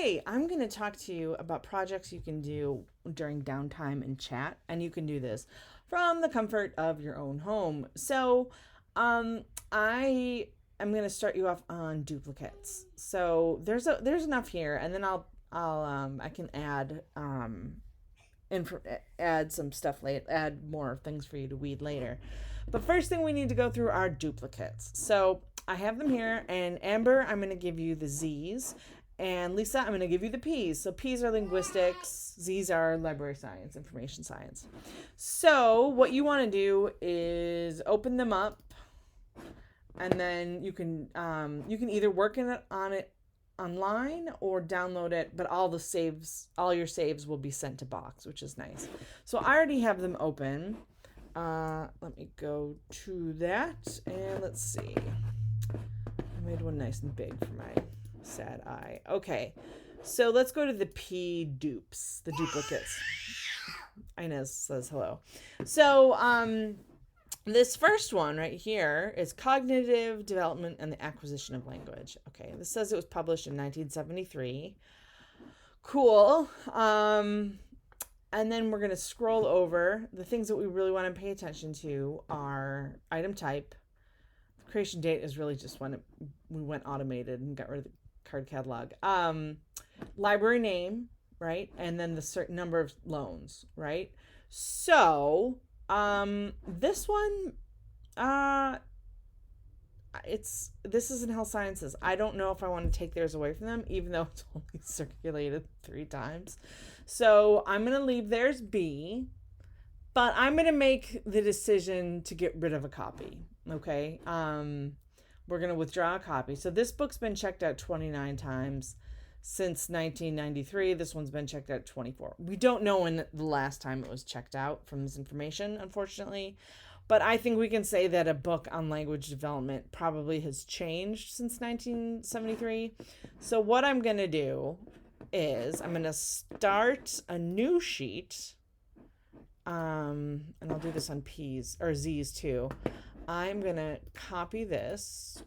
Hey, I'm going to talk to you about projects you can do during downtime and chat, and you can do this from the comfort of your own home. Um, I am going to start you off on duplicates. So there's enough here, and then I can add some stuff late, add more things for you to weed later. But first thing we need to go through are duplicates. So I have them here, and Amber, I'm going to give you the Z's, and Lisa, I'm going to give you the P's. So P's are linguistics, Z's are library science, information science. So what you want to do is open them up, and then you can either work on it online or download it, but all your saves will be sent to Box, which is nice. So I already have them open. Let me go to that, and let's see. I made one nice and big for my sad eye. Okay, so let's go to the P dupes, the duplicates. Inez says hello. So, this first one right here is Cognitive Development and the Acquisition of Language. Okay, this says it was published in 1973. Cool. And then we're going to scroll over. The things that we really want to pay attention to are item type. The creation date is really just when we went automated and got rid of the card catalog. Library name, right? And then the certain number of loans, right? So, this one, this is in health sciences. I don't know if I want to take theirs away from them, even though it's only circulated 3 times. So I'm going to leave theirs be, but I'm going to make the decision to get rid of a copy. Okay. We're going to withdraw a copy. So this book's been checked out 29 times since 1993. This one's been checked out 24. We don't know when the last time it was checked out from this information, unfortunately. But I think we can say that a book on language development probably has changed since 1973. So what I'm going to do is I'm going to start a new sheet. And I'll do this on P's or Z's too. I'm going to copy this.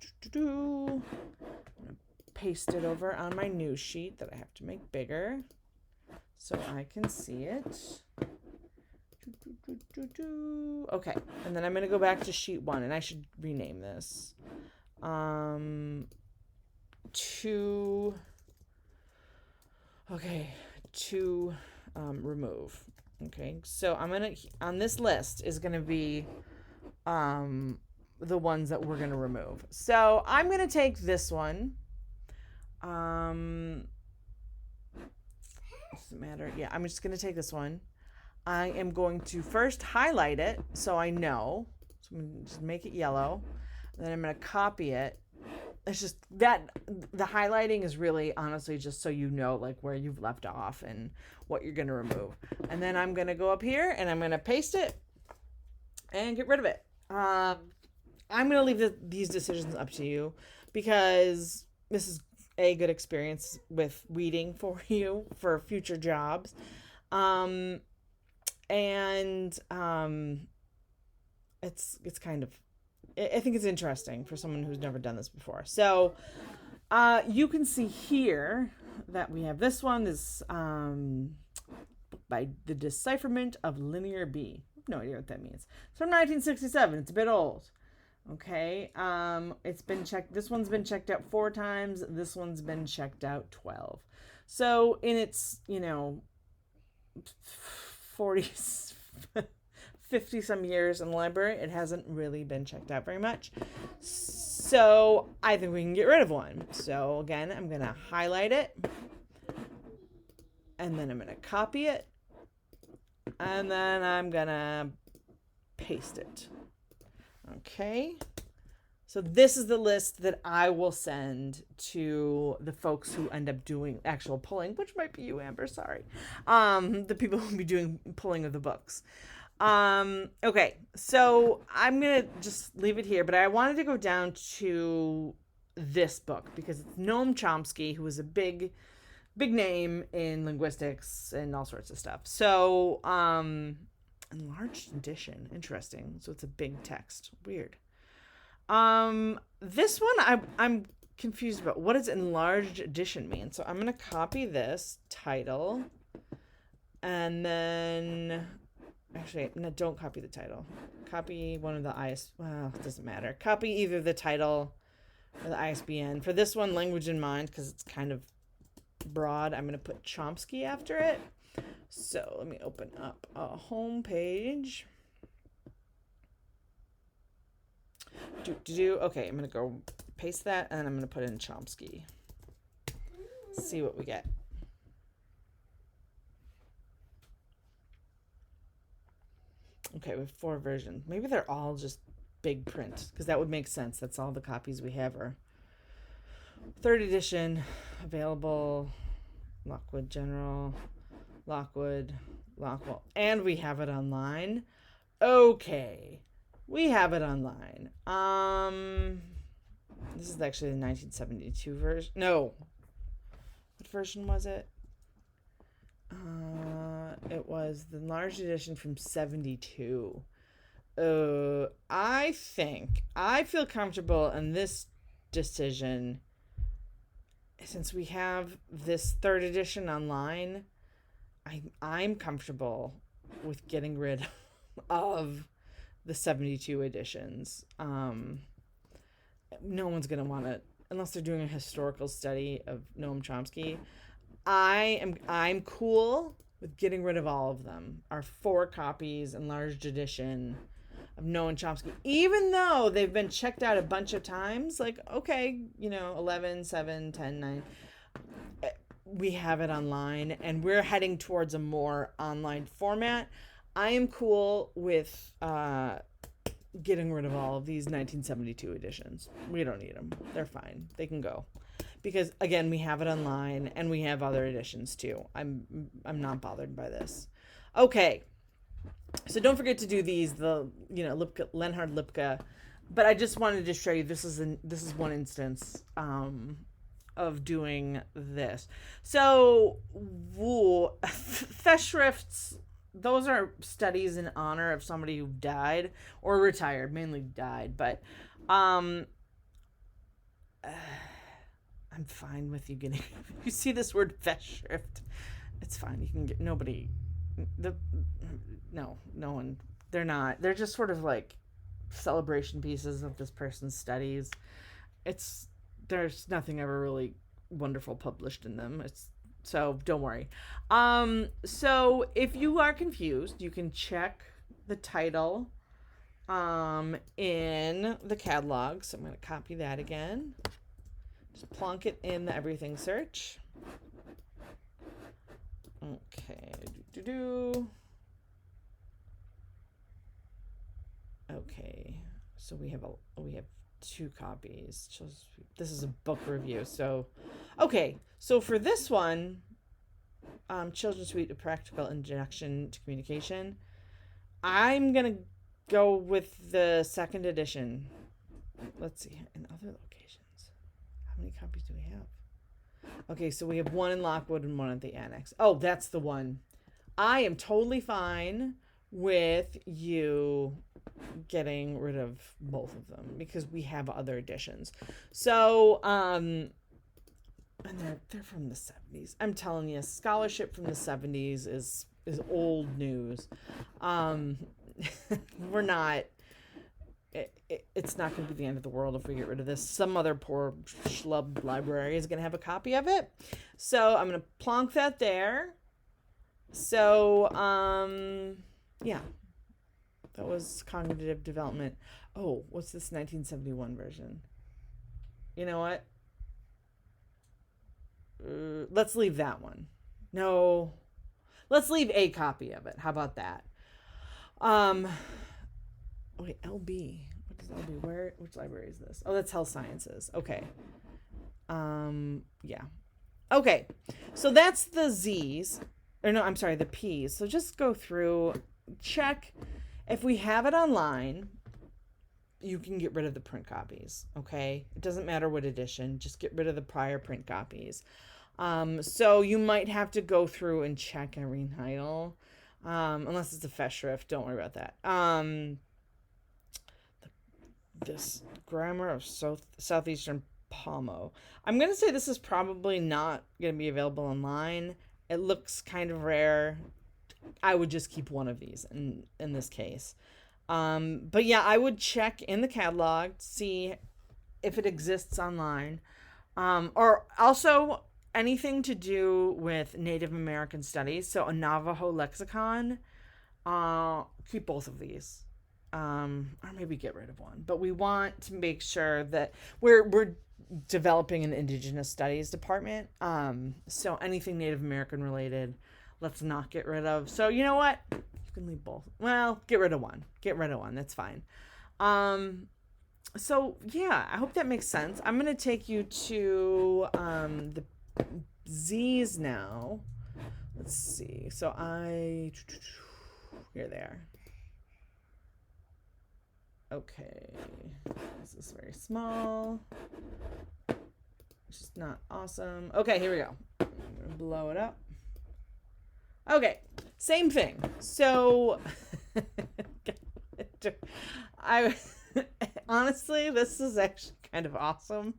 Paste it over on my new sheet that I have to make bigger so I can see it. Okay, and then I'm going to go back to sheet 1, and I should rename this. To remove. Okay, so I'm going to, on this list is going to be the ones that we're going to remove. So I'm going to take this one. Doesn't matter. Yeah, I'm just going to take this one. I am going to first highlight it so I know. So I'm going to just make it yellow. Then I'm going to copy it. It's just that the highlighting is really honestly just so you know like where you've left off and what you're going to remove. And then I'm going to go up here and I'm going to paste it and get rid of it. I'm going to leave these decisions up to you because this is a good experience with weeding for you for future jobs. It's kind of, I think it's interesting for someone who's never done this before. So you can see here that we have this one, this by The Decipherment of Linear B. I have no idea what that means. It's from 1967. It's a bit old. Okay. It's been checked. This one's been checked out 4 times. This one's been checked out 12. So in its, 40, 50 some years in the library, it hasn't really been checked out very much. So I think we can get rid of one. So again, I'm going to highlight it and then I'm going to copy it and then I'm going to paste it. Okay. So this is the list that I will send to the folks who end up doing actual pulling, which might be you, Amber, sorry. The people who will be doing pulling of the books. Okay, so I'm going to just leave it here, but I wanted to go down to this book because it's Noam Chomsky, who is a big name in linguistics and all sorts of stuff. So, enlarged edition, interesting. So it's a big text, weird. This one I'm confused about what does enlarged edition mean. So I'm going to copy this title and then actually, no, don't copy the title. Copy one of the well, it doesn't matter. Copy either the title or the ISBN. For this one, language in mind, because it's kind of broad, I'm going to put Chomsky after it. So let me open up a home page. Okay, I'm going to go paste that, and I'm going to put in Chomsky. See what we get. Okay, we have 4 versions. Maybe they're all just big print, because that would make sense. That's all the copies we have are 3rd edition, available, Lockwood General, Lockwood, and we have it online. Okay, we have it online. This is actually the 1972 version. No, what version was it? It was the enlarged edition from 72. I feel comfortable in this decision since we have this 3rd edition online. I'm comfortable with getting rid of the 72 editions. No one's gonna want to, unless they're doing a historical study of Noam Chomsky. I'm cool with getting rid of all of them. Our 4 copies, enlarged edition of Noam Chomsky, even though they've been checked out a bunch of times, like, okay, 11, 7, 10, 9. We have it online, and we're heading towards a more online format. I am cool with getting rid of all of these 1972 editions. We don't need them. They're fine. They can go. Because again, we have it online and we have other editions too. I'm not bothered by this. Okay. So don't forget to do these, Lipka, Leonhard Lipka. But I just wanted to show you this is one instance of doing this. So Festschrifts, those are studies in honor of somebody who died or retired, mainly died, but I'm fine with you getting. You see this word Festschrift, it's fine. You can get no one. They're not. They're just sort of like celebration pieces of this person's studies. There's nothing ever really wonderful published in them. So don't worry. So if you are confused, you can check the title in the catalog. So I'm going to copy that again. Just plonk it in the everything search. Okay. Okay. So we have 2 copies. This is a book review. So, okay. So for this one, Children's Suite: A Practical Introduction to Communication, I'm gonna go with the 2nd edition. Let's see, in other locations, how many copies do we have? Okay, so we have 1 in Lockwood and 1 at the Annex. Oh, that's the one. I am totally fine with you getting rid of both of them because we have other editions. So, and they're from the 70s. I'm telling you, scholarship from the 70s is old news. We're not. It's not going to be the end of the world if we get rid of this. Some other poor schlub library is going to have a copy of it. So I'm going to plonk that there. So, yeah. That was cognitive development. Oh, what's this 1971 version? You know what? Let's leave that one. No. Let's leave a copy of it. How about that? Wait, LB. What is LB? Which library is this? Oh, that's Health Sciences. Okay. Yeah. Okay. So that's the Z's. Or no, I'm sorry, the P's. So just go through, check. If we have it online, you can get rid of the print copies. Okay? It doesn't matter what edition. Just get rid of the prior print copies. So you might have to go through and check every title. Unless it's a Festschrift. Don't worry about that. This Grammar of Southeastern Pomo. I'm going to say this is probably not going to be available online. It looks kind of rare. I would just keep one of these in this case. But yeah, I would check in the catalog, see if it exists online. Or also anything to do with Native American studies. So a Navajo lexicon. Keep both of these. Or maybe get rid of one. But we want to make sure that we're developing an Indigenous Studies department. So anything Native American related, let's not get rid of. So you know what? You can leave both. Well, get rid of one. Get rid of one. That's fine. So yeah, I hope that makes sense. I'm gonna take you to the Z's now. Let's see. So here they are. Okay, this is very small. It's just not awesome. Okay, here we go. I'm gonna blow it up. Okay, same thing. So I honestly, this is actually kind of awesome.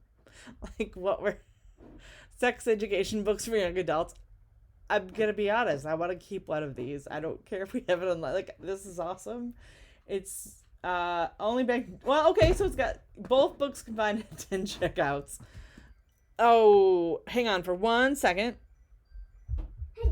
Like what we're sex education books for young adults. I'm gonna be honest. I want to keep one of these. I don't care if we have it online. Like this is awesome. It's only back. Well, okay. So it's got both books combined at 10 checkouts. Oh, hang on for 1 second.